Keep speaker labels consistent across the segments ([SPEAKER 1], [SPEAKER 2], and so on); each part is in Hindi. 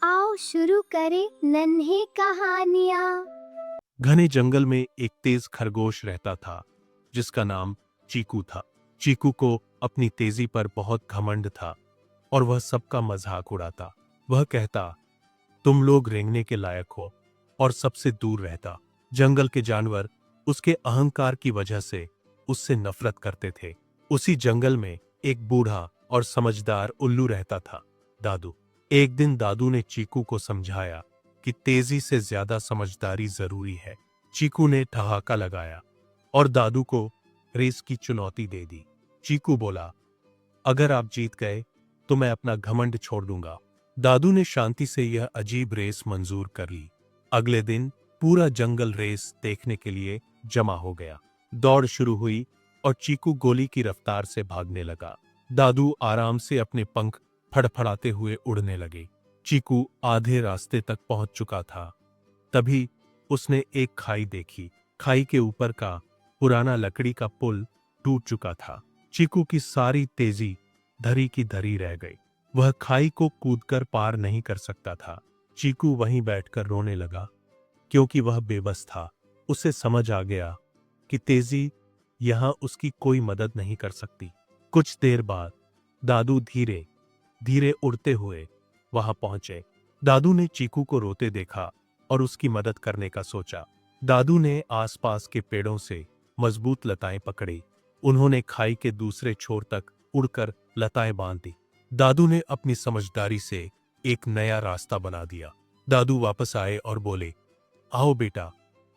[SPEAKER 1] आओ शुरू करें नन्हे कहानियाँ।
[SPEAKER 2] घने जंगल में एक तेज खरगोश रहता था जिसका नाम चीकू था। चीकू को अपनी तेजी पर बहुत घमंड था और वह सबका मजाक उड़ाता। वह कहता, तुम लोग रेंगने के लायक हो, और सबसे दूर रहता। जंगल के जानवर उसके अहंकार की वजह से उससे नफरत करते थे। उसी जंगल में एक बूढ़ा और समझदार उल्लू रहता था, दादू। एक दिन दादू ने चीकू को समझाया कि तेजी से ज्यादा समझदारी जरूरी है। चीकू ने ठहाका लगाया और दादू को रेस की चुनौती दे दी। चीकू बोला, अगर आप जीत गए तो मैं अपना घमंड छोड़ दूंगा। दादू ने शांति से यह अजीब रेस मंजूर कर ली। अगले दिन पूरा जंगल रेस देखने के लिए जमा हो गया। दौड़ शुरू हुई और चीकू गोली की रफ्तार से भागने लगा। दादू आराम से अपने पंख फड़फड़ाते हुए उड़ने लगे। चीकू आधे रास्ते तक पहुंच चुका था, तभी उसने एक खाई देखी। खाई के ऊपर का पुराना लकड़ी का पुल टूट चुका था। चीकू की सारी तेजी धरी की धरी रह गई। वह खाई को कूदकर पार नहीं कर सकता था। चीकू वहीं बैठकर रोने लगा, क्योंकि वह बेबस था। उसे समझ आ गया कि तेजी यहां उसकी कोई मदद नहीं कर सकती। कुछ देर बाद दादू धीरे धीरे उड़ते हुए वहां पहुंचे। दादू ने चीकू को रोते देखा और उसकी मदद करने का सोचा। दादू ने आसपास के पेड़ों से मजबूत लताएं पकड़ी। उन्होंने खाई के दूसरे छोर तक उड़कर लताएं बांध दी। दादू ने अपनी समझदारी से एक नया रास्ता बना दिया। दादू वापस आए और बोले, आओ बेटा,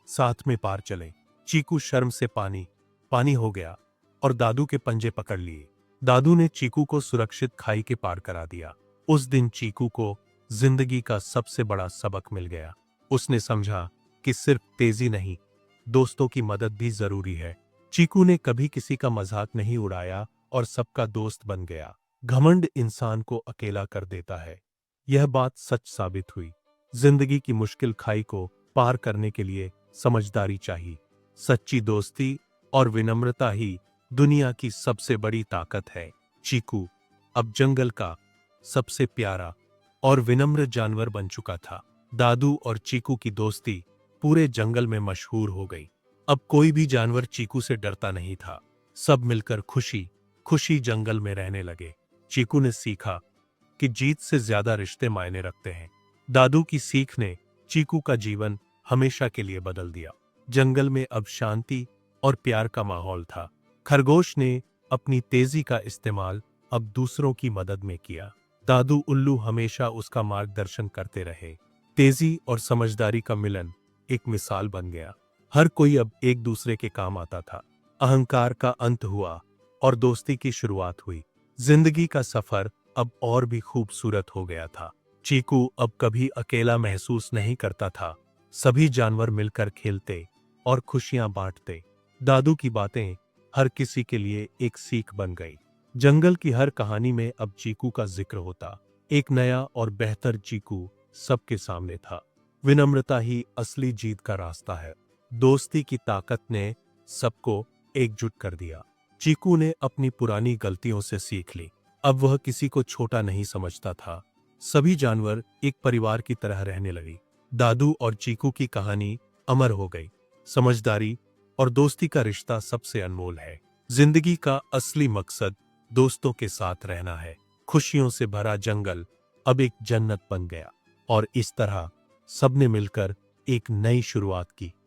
[SPEAKER 2] साथ में पार चलें। चीकू शर्म से पानी पानी हो गया और दादू के पंजे पकड़ लिए। दादू ने चीकू को सुरक्षित खाई के पार करा दिया। उस दिन चीकू को जिंदगी का सबसे बड़ा सबक मिल गया। उसने समझा कि सिर्फ तेजी नहीं, दोस्तों की मदद भी जरूरी है। चीकू ने कभी किसी का मजाक नहीं उड़ाया और सबका दोस्त बन गया। घमंड इंसान को अकेला कर देता है। यह बात सच साबित हुई। जिंदगी की मुश्किल खाई को पार करने के लिए समझदारी चाहिए। सच्ची दोस्ती और विनम्रता ही दुनिया की सबसे बड़ी ताकत है। चीकू अब जंगल का सबसे प्यारा और विनम्र जानवर बन चुका था। दादू और चीकू की दोस्ती पूरे जंगल में मशहूर हो गई। अब कोई भी जानवर चीकू से डरता नहीं था। सब मिलकर खुशी खुशी जंगल में रहने लगे। चीकू ने सीखा कि जीत से ज्यादा रिश्ते मायने रखते हैं। दादू की सीख ने चीकू का जीवन हमेशा के लिए बदल दिया। जंगल में अब शांति और प्यार का माहौल था। खरगोश ने अपनी तेजी का इस्तेमाल अब दूसरों की मदद में किया। दादू उल्लू हमेशा उसका मार्गदर्शन करते रहे। तेजी और समझदारी का मिलन एक मिसाल बन गया। हर कोई अब एक दूसरे के काम आता था। अहंकार का अंत हुआ और दोस्ती की शुरुआत हुई। जिंदगी का सफर अब और भी खूबसूरत हो गया था। चीकू अब कभी अकेला महसूस नहीं करता था। सभी जानवर मिलकर खेलते और खुशियां बांटते। दादू की बातें हर किसी के लिए एक सीख बन गई। जंगल की हर कहानी में अब चीकू का जिक्र होता। एक नया और बेहतर चीकू सबके सामने था। विनम्रता ही असली जीत का रास्ता है। दोस्ती की ताकत ने सबको एकजुट कर दिया। चीकू ने अपनी पुरानी गलतियों से सीख ली। अब वह किसी को छोटा नहीं समझता था। सभी जानवर एक परिवार की तरह रहने लगी। दादू और चीकू की कहानी अमर हो गई। समझदारी और दोस्ती का रिश्ता सबसे अनमोल है। जिंदगी का असली मकसद दोस्तों के साथ रहना है। खुशियों से भरा जंगल अब एक जन्नत बन गया और इस तरह सबने मिलकर एक नई शुरुआत की।